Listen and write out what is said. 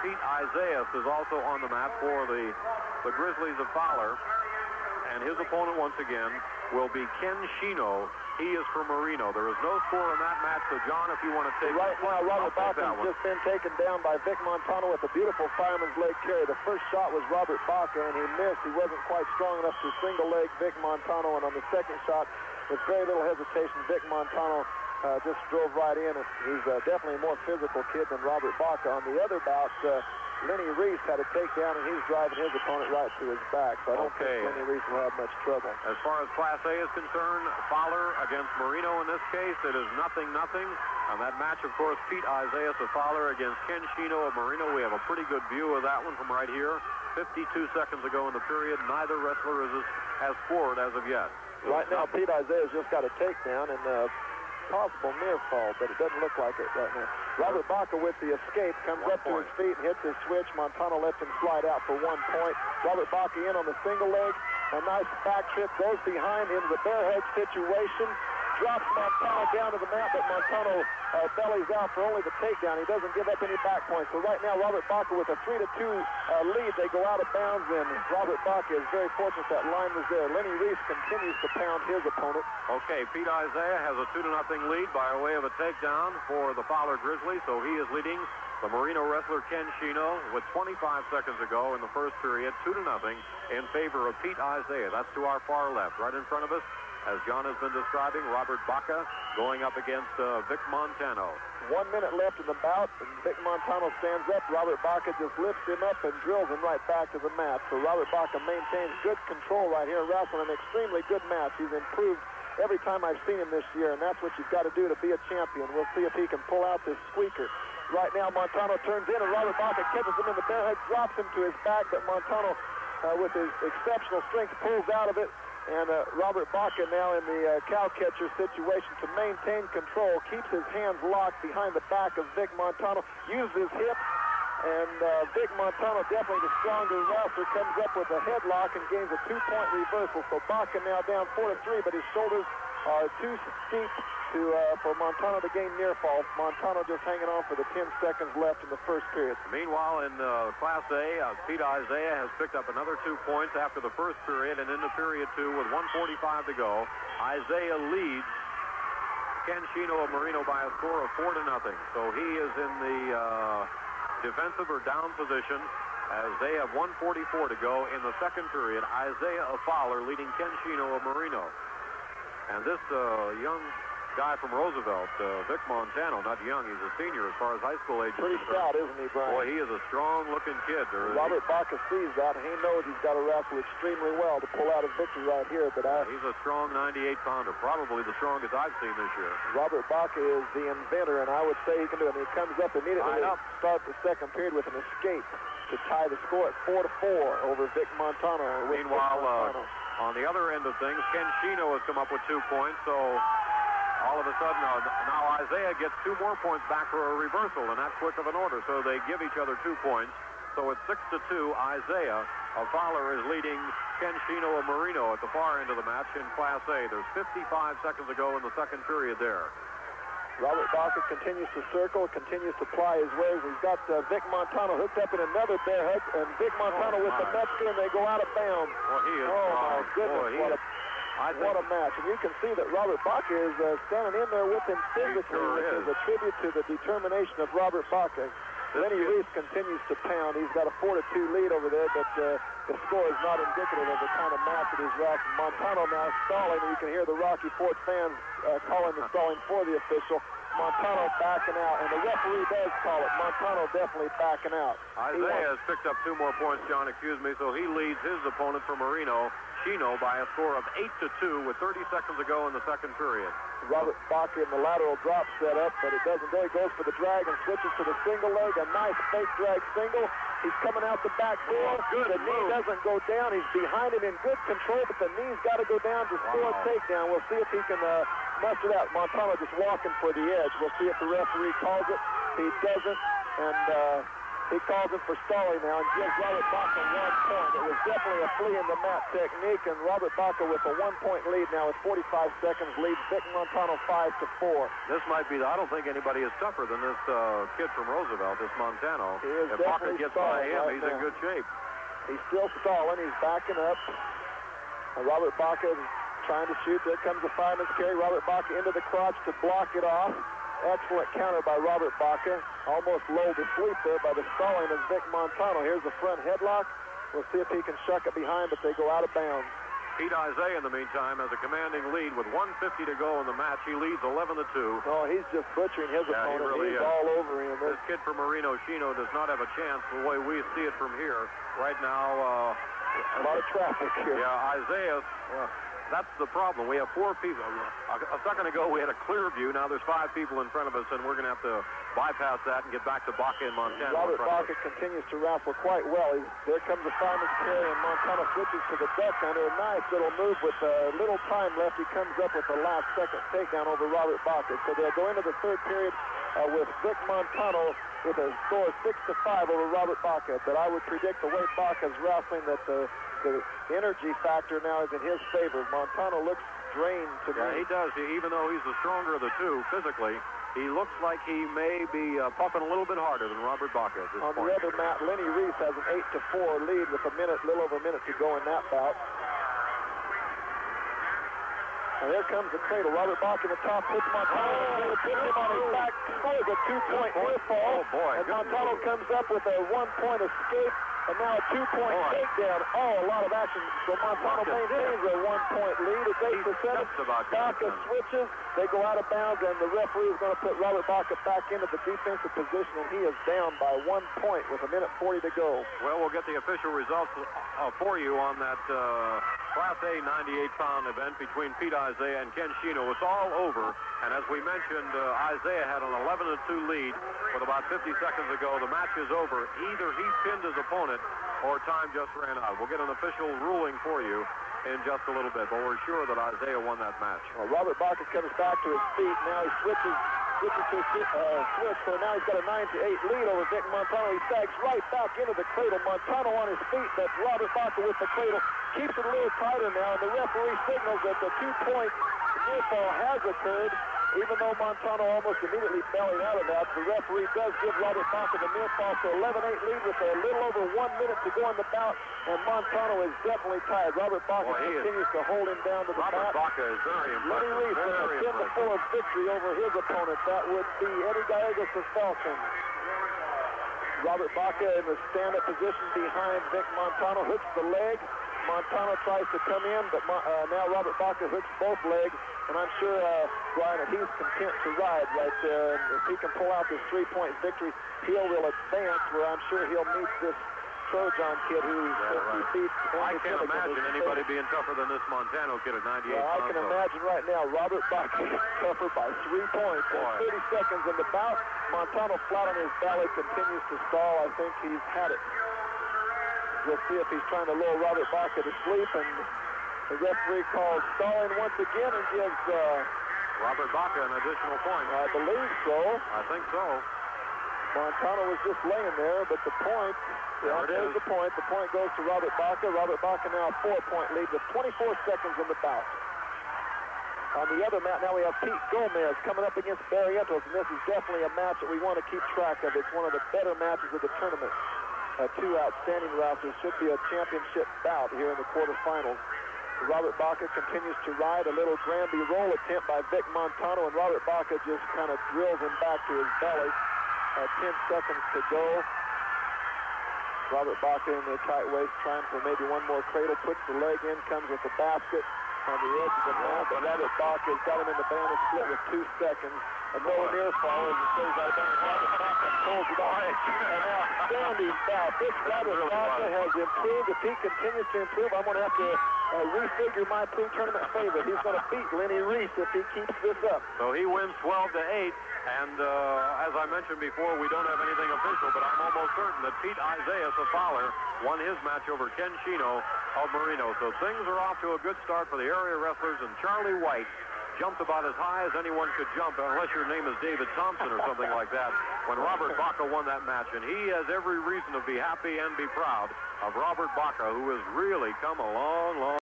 Pete Isaias is also on the mat for the Grizzlies of Fowler. And his opponent, once again, will be Ken Shino. He is from Marino. There is no score in that match, so John, if you want to take right now, Robert Baca has just been taken down by Vic Montano with a beautiful fireman's leg carry. The first shot was Robert Baca, and he missed. He wasn't quite strong enough to single leg Vic Montano, and on the second shot, with very little hesitation, Vic Montano just drove right in. He's definitely a more physical kid than Robert Baca. On the other bout, Lenny Reese had a takedown, and he's driving his opponent right to his back. So I don't think Lenny Reese will have much trouble. As far as Class A is concerned, Fowler against Marino in this case, it is 0-0. And that match, of course, Pete Isaias of Fowler against Ken Shino of Marino. We have a pretty good view of that one from right here. 52 seconds ago in the period, neither wrestler has scored as of yet. Right now, Pete Isaias just got a takedown and possible near fall, but it doesn't look like it right now. Robert Baca with the escape comes up to his feet and hits his switch. Montano lets him slide out for 1 point. Robert Baca in on the single leg. A nice back trip, goes behind into the bear hug situation. Drops Montano down to the mat, but Montano bellies out for only the takedown. He doesn't give up any back points. So right now, Robert Baca with a 3-2 lead. They go out of bounds, and Robert Baca is very fortunate that line was there. Lenny Reese continues to pound his opponent. Okay, Pete Isaiah has a 2-0 lead by way of a takedown for the Fowler Grizzlies, so he is leading the Marino wrestler Ken Shino with 25 seconds ago in the first period, 2-0 in favor of Pete Isaiah. That's to our far left. Right in front of us, as John has been describing, Robert Baca going up against Vic Montano. 1 minute left in the bout, and Vic Montano stands up. Robert Baca just lifts him up and drills him right back to the mat. So Robert Baca maintains good control right here, wrestling an extremely good match. He's improved every time I've seen him this year, and that's what you've got to do to be a champion. We'll see if he can pull out this squeaker. Right now, Montano turns in, and Robert Baca catches him in the bear hug, drops him to his back, but Montano, with his exceptional strength, pulls out of it. And Robert Baca now in the cow catcher situation to maintain control, keeps his hands locked behind the back of Vic Montano, uses his hips, and Vic Montano, definitely the stronger wrestler, comes up with a headlock and gains a 2-point reversal. So Baca now down 4-3, but his shoulders are too steep for Montano to gain near fall. Montano just hanging on for the 10 seconds left in the first period. Meanwhile, in Class A, Pete Isaiah has picked up another 2 points after the first period, and into period 2 with 1:45 to go. Isaiah leads Ken Shino of Marino by a score of 4-0. So he is in the defensive or down position as they have 1:44 to go in the second period. Isaiah of Fowler leading Ken Shino of Marino. And this young guy from Roosevelt, Vic Montano, not young, he's a senior as far as high school age. Pretty stout, isn't he, Brian? Boy, he is a strong-looking kid. Robert Baca sees that, and he knows he's got to wrestle extremely well to pull out a victory right here. But he's a strong 98-pounder, probably the strongest I've seen this year. Robert Baca is the inventor, and I would say he can do it. I mean, he comes up immediately to start the second period with an escape to tie the score at 4-4 over Vic Montano. Meanwhile, on the other end of things, Ken Shino has come up with 2 points, so all of a sudden, now Isaiah gets 2 more points back for a reversal, and that's quick of an order, so they give each other 2 points. So it's 6-2. Isaiah of Fowler is leading Ken Shino of Marino at the far end of the match in Class A. There's 55 seconds to go in the second period there. Robert Baca continues to circle, continues to ply his ways. He's got Vic Montano hooked up in another bear hook, and Vic Montano with the Metzger, and they go out of bounds. Well, he is my goodness, what a match. And you can see that Robert Baca is standing in there with him physically, which is a tribute to the determination of Robert Baca. Lenny Reese continues to pound. He's got a 4-2 lead over there, but the score is not indicative of the kind of match that he's wrestling. Montano now stalling, and you can hear the Rocky Ford fans calling the stalling for the official. Montano backing out, and the referee does call it. Montano definitely backing out. Isaiah has picked up 2 more points, John, so he leads his opponent from Marino, Shino, by a score of 8-2 with 30 seconds to go in the second period. Robert Baca in the lateral drop set up, but it doesn't go. He goes for the drag and switches to the single leg. A nice fake drag single. He's coming out the back door. Good. The knee doesn't go down. He's behind him in good control, but the knee's got to go down to score a takedown. We'll see if he can muster that. Montano just walking for the edge. We'll see if the referee calls it. He doesn't, and he calls him for stalling now and gives Robert Baca 1 point. It was definitely a flea in the mat technique, and Robert Baca with a 1-point lead now with 45 seconds leads Vic Montano 5-4. This might be, I don't think anybody is tougher than this kid from Roosevelt, this Montano. He is if Baca gets by him, right he's now in good shape. He's still stalling. He's backing up. Robert Baca trying to shoot. There comes the fireman's carry. Robert Baca into the crotch to block it off. Excellent counter by Robert Baca. Almost lulled to sleep there by the stalling of Vic Montano. Here's the front headlock. We'll see if he can shuck it behind, but they go out of bounds. Pete Isaiah, in the meantime, has a commanding lead with 1:50 to go in the match. He leads 11-2. Oh, he's just butchering his opponent. He really he's is. all over him. This kid from Marino Chino does not have a chance the way we see it from here. Right now, a lot of traffic here. Yeah, Isaiah, that's the problem. We have 4 people. A second ago, we had a clear view. Now there's 5 people in front of us, and we're going to have to bypass that and get back to Baca and Montano. Robert Baca continues to wrestle quite well. There comes the fireman's carry, and Montano switches to the duck under. A nice little move with little time left. He comes up with the last-second takedown over Robert Baca. So they'll go into the third period with Vic Montano with a score 6-5 over Robert Baca. But I would predict the way Baca's wrestling that the energy factor now is in his favor. Montano looks drained to me. Yeah, he does. Even though he's the stronger of the two physically, he looks like he may be pumping a little bit harder than Robert Baca at this point. On the other mat, Lenny Reese has an 8-4 lead with little over a minute to go in that bout. And there comes the cradle. Robert Baca in the top, puts Montano, puts him on his back, scores a 2-point near fall. Oh, boy. And Montano comes up with a 1-point escape, and now a 2-point takedown. Oh, a lot of action. So Montano maintains a 1-point lead at 8-7. Baca switches. They go out of bounds, and the referee is going to put Robert Baca back into the defensive position, and he is down by 1 point with 1:40 to go. Well, we'll get the official results for you on that Class A 98-pound event between Pete Isaiah and Ken Shino. It's all over, and as we mentioned, Isaiah had an 11-2 lead with about 50 seconds to go. The match is over. Either he pinned his opponent or time just ran out. We'll get an official ruling for you in just a little bit, but we're sure that Isaiah won that match. Well, Robert Baca comes back to his feet. Now he switches to a switch, so now he's got a 9-8 lead over Vic Montano. He sags right back into the cradle. Montano on his feet, but Robert Baca with the cradle keeps it a little tighter now, and the referee signals that the 2-point near fall has occurred. Even though Montano almost immediately bellied out of that, the referee does give Robert Baca the near fall, so 11-8 lead with a little over 1 minute to go in the bout, and Montano is definitely tied. Robert Baca continues to hold him down to the Robert mat. Baca is very impressive. Lenny Reese with a 10-4 victory over his opponent. That would be Eddie Gallegos of Falcon. Robert Baca in the stand-up position behind Vic Montano, hooks the leg. Montano tries to come in, but now Robert Baca hooks both legs, and I'm sure, Brian, that he's content to ride right there. And if he can pull out this 3-point victory, he will advance, where I'm sure he'll meet this Trojan kid who beats. I can't imagine anybody being tougher than this Montano kid at 98 pounds. I can imagine right now Robert Baca is tougher by 3 points. 30 seconds in the bout. Montano flat on his belly, continues to stall. I think he's had it. We'll see if he's trying to lull Robert Baca to sleep, and the referee calls stalling once again and gives Robert Baca an additional point. I believe so. I think so. Montano was just laying there, but the point, there's the point. The point goes to Robert Baca. Robert Baca now a 4-point lead with 24 seconds in the bout. On the other mat, now we have Pete Gomez coming up against Barrientos, and this is definitely a match that we want to keep track of. It's one of the better matches of the tournament. 2 outstanding wrestlers. Should be a championship bout here in the quarterfinals. Robert Baca continues to ride. A little Granby roll attempt by Vic Montano, and Robert Baca just kind of drills him back to his belly. 10 seconds to go. Robert Baca in the tight waist, trying for maybe one more cradle. Puts the leg in, comes with the basket on the edge of the mat, but Robert Baca has got him in the banana split with 2 seconds. A no near fall as it stays out there. Robert Baca pulls it off. And now standing bout. This Robert Baca has improved. If he continues to improve, I'm going to have to refigure my pre-tournament favorite. He's going to beat Lenny Reese if he keeps this up. So he wins 12-8. And as I mentioned before, we don't have anything official, but I'm almost certain that Pete Isaiah Fowler won his match over Ken Shino of Marino. So things are off to a good start for the area wrestlers, and Charlie White jumped about as high as anyone could jump, unless your name is David Thompson or something like that, when Robert Baca won that match. And he has every reason to be happy and be proud of Robert Baca, who has really come a long, long